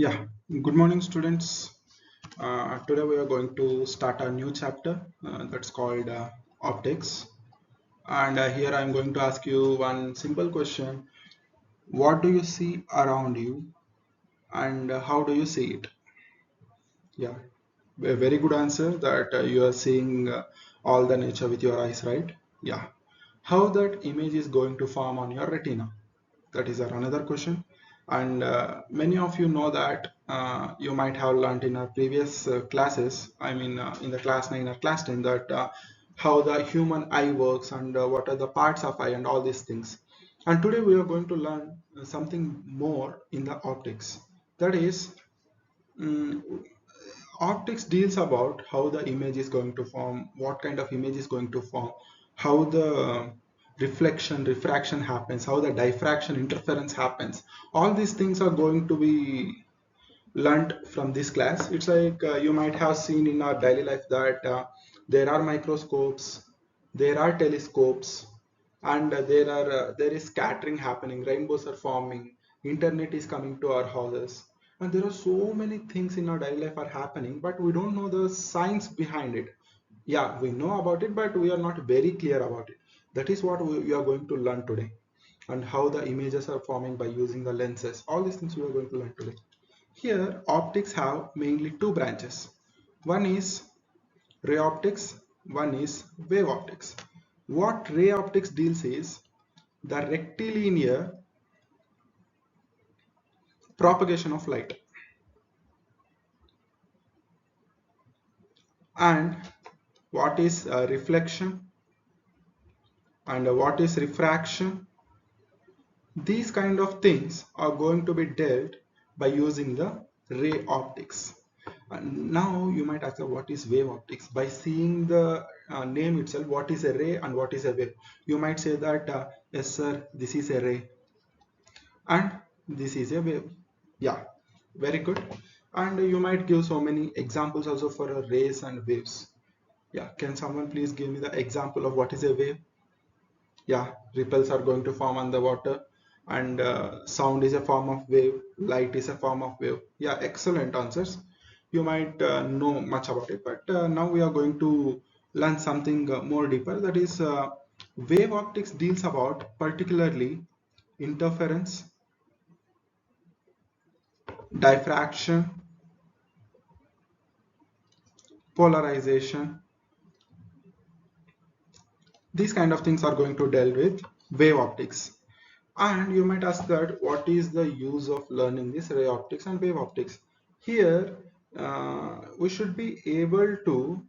Yeah, good morning, students. Today we are going to start a new chapter that's called optics. And here I'm going to ask you one simple question. What do you see around you and how do you see it? Yeah, a very good answer that you are seeing all the nature with your eyes, right? Yeah. How that image is going to form on your retina? That is another question. And many of you know that you might have learned in our previous classes, I mean in the class 9 or class 10, that how the human eye works and what are the parts of eye and all these things. And today we are going to learn something more in the optics. That is, mm, optics deals about how the image is going to form, what kind of image is going to form, how the reflection, refraction happens, how the diffraction, interference happens. All these things are going to be learned from this class. It's like you might have seen in our daily life that there are microscopes, there are telescopes, and there is scattering happening. Rainbows are forming. Internet is coming to our houses, and there are so many things in our daily life are happening, but we don't know the science behind it. Yeah, we know about it, but we are not very clear about it. That is what we are going to learn today, and how the images are forming by using the lenses. All these things we are going to learn today. Here, optics have mainly two branches. One is ray optics, one is wave optics. What ray optics deals is the rectilinear propagation of light. And what is reflection and what is refraction? These kind of things are going to be dealt by using the ray optics. And now you might ask, what is wave optics? By seeing the name itself, what is a ray and what is a wave? You might say that, yes sir, this is a ray and this is a wave. Yeah, very good. And you might give so many examples also for rays and waves. Yeah, can someone please give me the example of what is a wave? Yeah, ripples are going to form on the water, and sound is a form of wave, light is a form of wave. Yeah, excellent answers. You might know much about it, but now we are going to learn something more deeper. That is, wave optics deals about particularly interference, diffraction, polarization. These kind of things are going to deal with wave optics. And you might ask that what is the use of learning this ray optics and wave optics? Here, we should be able to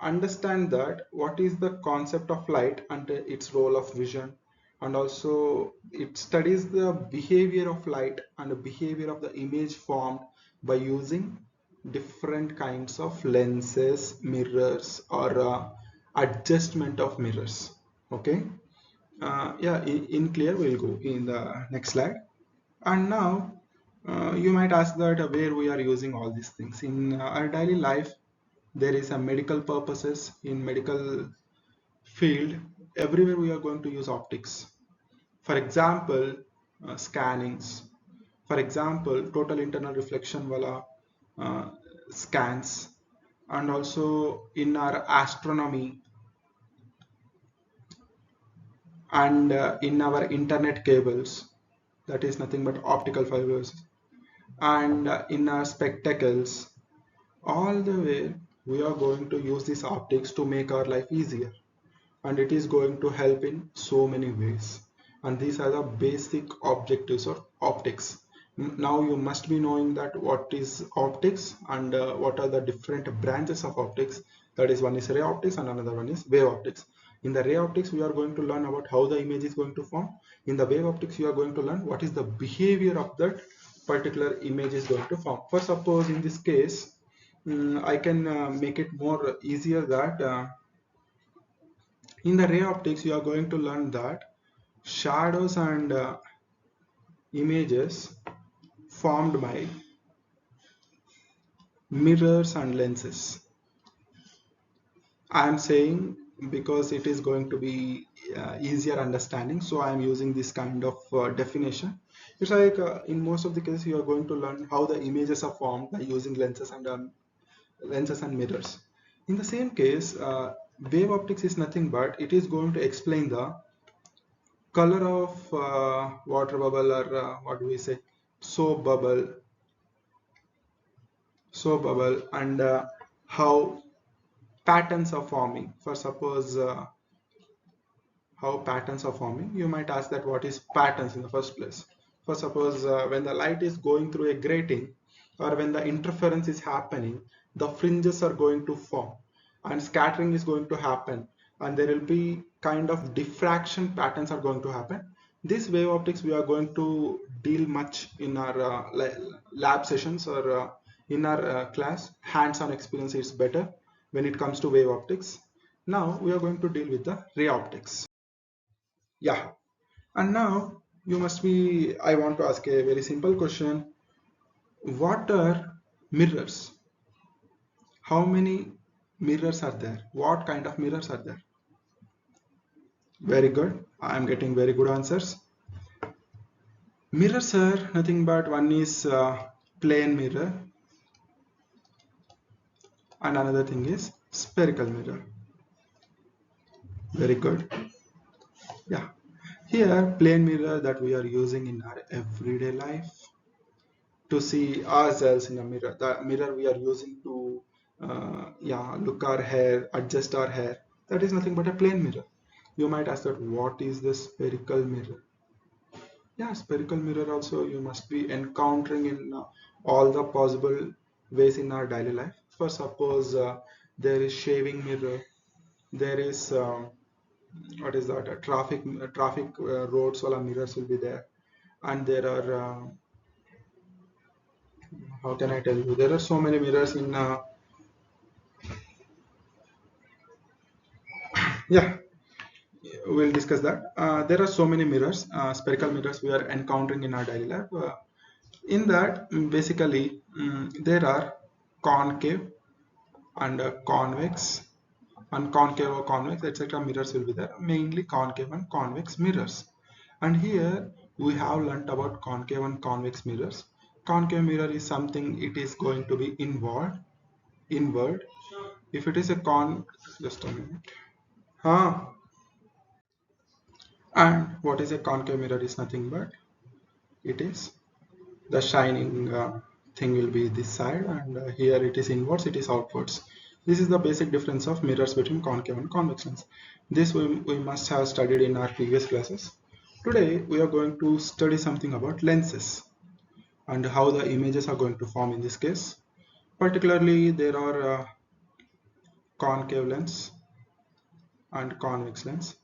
understand that what is the concept of light and its role of vision, and also it studies the behavior of light and the behavior of the image formed by using different kinds of lenses, mirrors, or adjustment of mirrors. Okay. Yeah, in clear, we'll go in the next slide. And now you might ask that where we are using all these things in our daily life. There is a medical purposes in medical field. Everywhere we are going to use optics. For example, scannings. For example, total internal reflection wala uh, scans, and also in our astronomy and in our internet cables, that is nothing but optical fibers, and in our spectacles. All the way we are going to use these optics to make our life easier, and it is going to help in so many ways. And these are the basic objectives of optics. Now you must be knowing that what is optics and what are the different branches of optics. That is, one is ray optics and another one is wave optics. In the ray optics we are going to learn about how the image is going to form. In the wave optics you are going to learn what is the behavior of that particular image is going to form. For suppose in this case, I can make it more easier that in the ray optics you are going to learn that shadows and images formed by mirrors and lenses. I am saying because it is going to be easier understanding, so I am using this kind of definition. It's like in most of the cases you are going to learn how the images are formed by using lenses and mirrors. In the same case, wave optics is nothing but it is going to explain the color of water bubble, or what do we say, soap bubble, and how patterns are forming. For suppose how patterns are forming, you might ask that what is patterns in the first place. For suppose when the light is going through a grating, or when the interference is happening, the fringes are going to form and scattering is going to happen, and there will be kind of diffraction patterns are going to happen. This wave optics we are going to deal much in our lab sessions, or in our class hands-on experience is better when it comes to wave optics. Now we are going to deal with the ray optics. Yeah, and now you must be, I want to ask a very simple question. What are mirrors? How many mirrors are there? What kind of mirrors are there? Very good. I am getting very good answers. Mirrors are nothing but one is plane mirror and another thing is spherical mirror. Very good. Yeah. Here, plane mirror that we are using in our everyday life to see ourselves in a mirror. The mirror we are using to yeah, look our hair, adjust our hair. That is nothing but a plane mirror. You might ask that what is the spherical mirror? Yeah, spherical mirror also you must be encountering in all the possible ways in our daily life. For suppose there is shaving mirror, there is what is that? A traffic roads, all mirrors will be there, and there are how can I tell you? There are so many mirrors in yeah, we'll discuss that. There are so many mirrors, spherical mirrors we are encountering in our daily life. In that, basically, there are concave and convex, and concave or convex, etc. mirrors will be there. Mainly concave and convex mirrors. And here we have learnt about concave and convex mirrors. Concave mirror is something it is going to be inward. If it is a just a minute. Huh. And what is a concave mirror is nothing but it is the shining thing will be this side, and here it is inwards, it is outwards. This is the basic difference of mirrors between concave and convex lens. This we must have studied in our previous classes. Today we are going to study something about lenses and how the images are going to form in this case. Particularly there are concave lens and convex lens,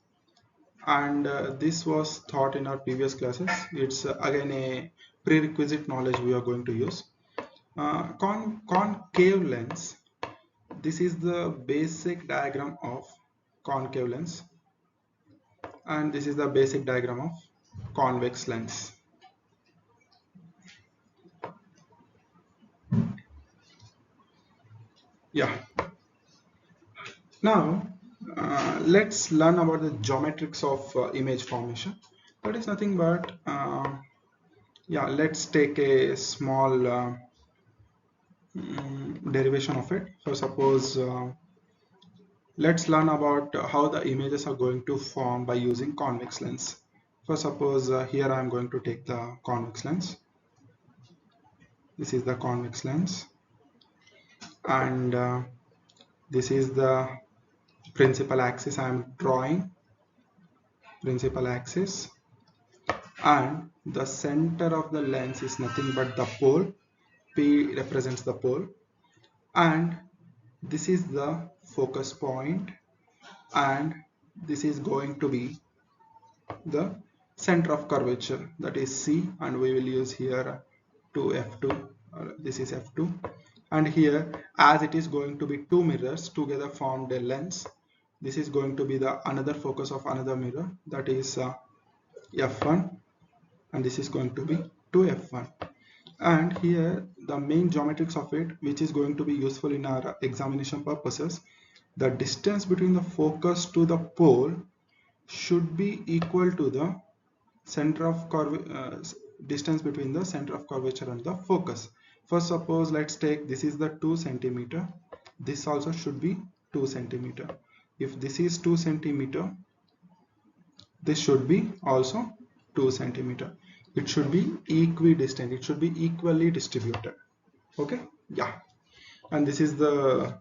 and this was taught in our previous classes. It's again a prerequisite knowledge we are going to use. Concave lens, this is the basic diagram of concave lens, and this is the basic diagram of convex lens. Yeah, now let's learn about the geometrics of image formation. That is nothing but yeah, let's take a small derivation of it. So suppose let's learn about how the images are going to form by using convex lens. For suppose here I am going to take the convex lens. This is the convex lens, and this is the principal axis I am drawing, principal axis, and the center of the lens is nothing but the pole. P represents the pole, and this is the focus point, and this is going to be the center of curvature, that is C, and we will use here to F2, this is F2, and here as it is going to be two mirrors together formed a lens, this is going to be the another focus of another mirror, that is F1, and this is going to be 2F1. And here the main geometrics of it, which is going to be useful in our examination purposes, the distance between the focus to the pole should be equal to the center of distance between the center of curvature and the focus. First, suppose let's take this is the 2 centimeter. This also should be 2 centimeter. If this is 2 centimeter, this should be also 2 centimeter. It should be equidistant. It should be equally distributed. Okay, yeah. And this is the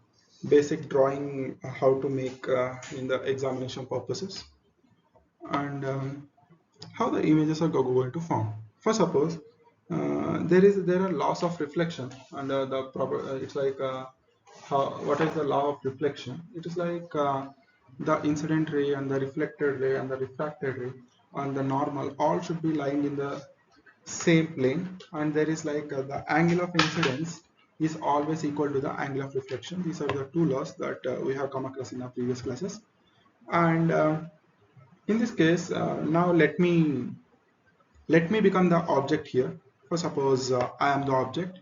basic drawing how to make in the examination purposes. And how the images are going to form. First, suppose there are laws of reflection, and the proper it's like what is the law of reflection? It is like the incident ray and the reflected ray and the refracted ray and the normal all should be lying in the same plane, and there is like the angle of incidence is always equal to the angle of reflection. These are the two laws that we have come across in our previous classes. And in this case, now let me become the object here. For suppose I am the object.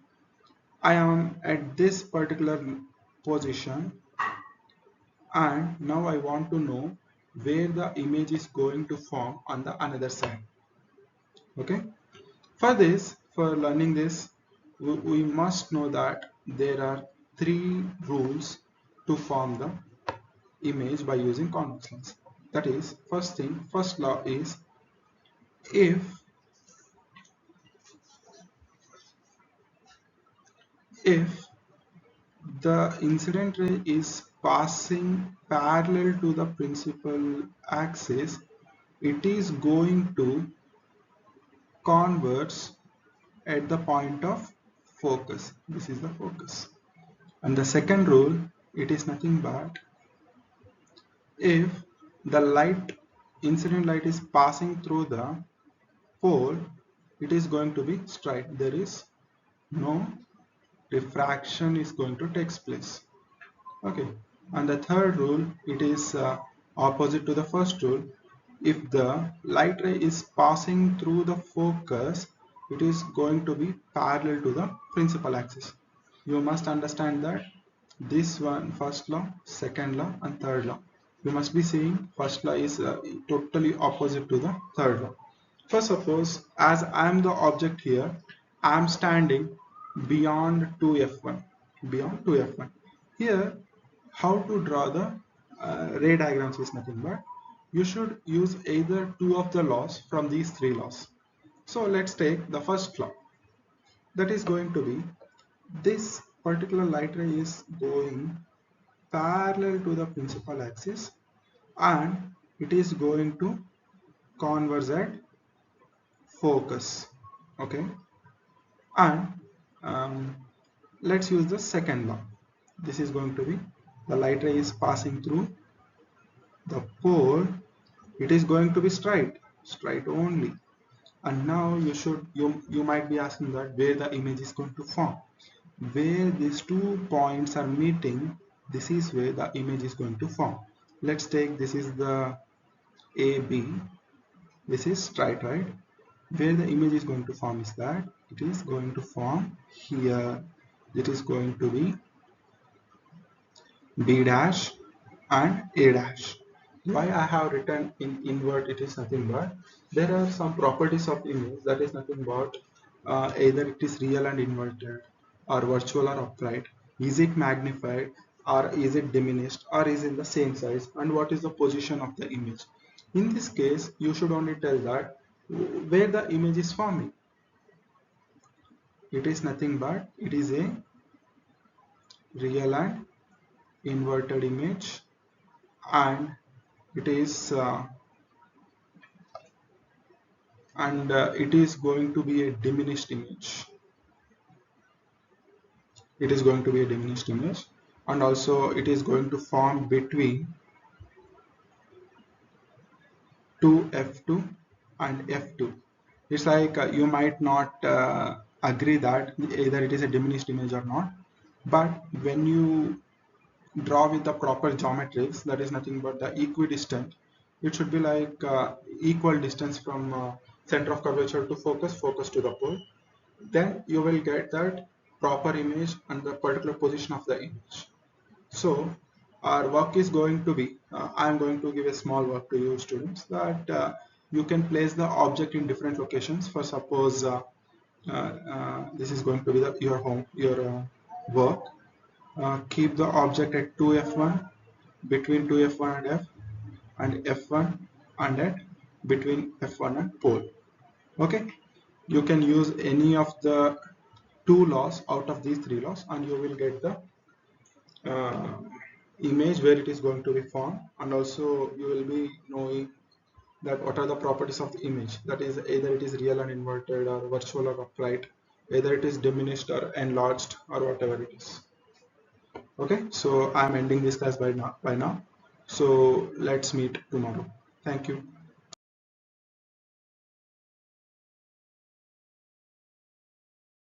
I am at this particular position, and now I want to know where the image is going to form on the another side. Okay. For this, for learning this, we must know that there are three rules to form the image by using convex lens. That is, first law is if the incident ray is passing parallel to the principal axis, it is going to converge at the point of focus. This is the focus. And the second rule, it is nothing but if the incident light is passing through the pole, it is going to be straight. There is no diffraction is going to take place. Okay. And the third rule, it is opposite to the first rule. If the light ray is passing through the focus, it is going to be parallel to the principal axis. You must understand that this one, first law, second law, and third law. You must be seeing first law is totally opposite to the third law. First, suppose as I am the object here, I am standing beyond 2f1. Beyond 2f1. Here, how to draw the ray diagrams is nothing but you should use either two of the laws from these three laws. So let's take the first law. That is going to be this particular light ray is going parallel to the principal axis and it is going to converge at focus. Okay. And let's use the second law. This is going to be the light ray is passing through the pole. It is going to be straight only. And now you might be asking that where the image is going to form. Where these 2 points are meeting, this is where the image is going to form. Let's take this is the AB. This is straight, right? Where the image is going to form is that it is going to form here. It is going to be B dash and A dash. Why I have written in invert, it is nothing but there are some properties of image that is nothing but either it is real and inverted or virtual or upright. Is it magnified or is it diminished or is it in the same size, and what is the position of the image. In this case, you should only tell that where the image is forming. It is nothing but it is a real and inverted image, and it is it is going to be a diminished image. It is going to be a diminished image, and also it is going to form between 2f2 and f2. It's like you might not agree that either it is a diminished image or not, but when you draw with the proper geometrics, that is nothing but the equidistant. It should be like equal distance from center of curvature to focus to the pole. Then you will get that proper image and the particular position of the image. So our work is going to be, I am going to give a small work to you students, that you can place the object in different locations. For suppose this is going to be your home, your work. Keep the object at 2f1, between 2f1 and f, and f1 and at between f1 and pole. Okay, you can use any of the two laws out of these three laws, and you will get the uh, image where it is going to be formed, and also you will be knowing that what are the properties of the image, that is either it is real and inverted or virtual or upright, either it is diminished or enlarged or whatever it is. Okay, so I'm ending this class by now. So let's meet tomorrow. Thank you.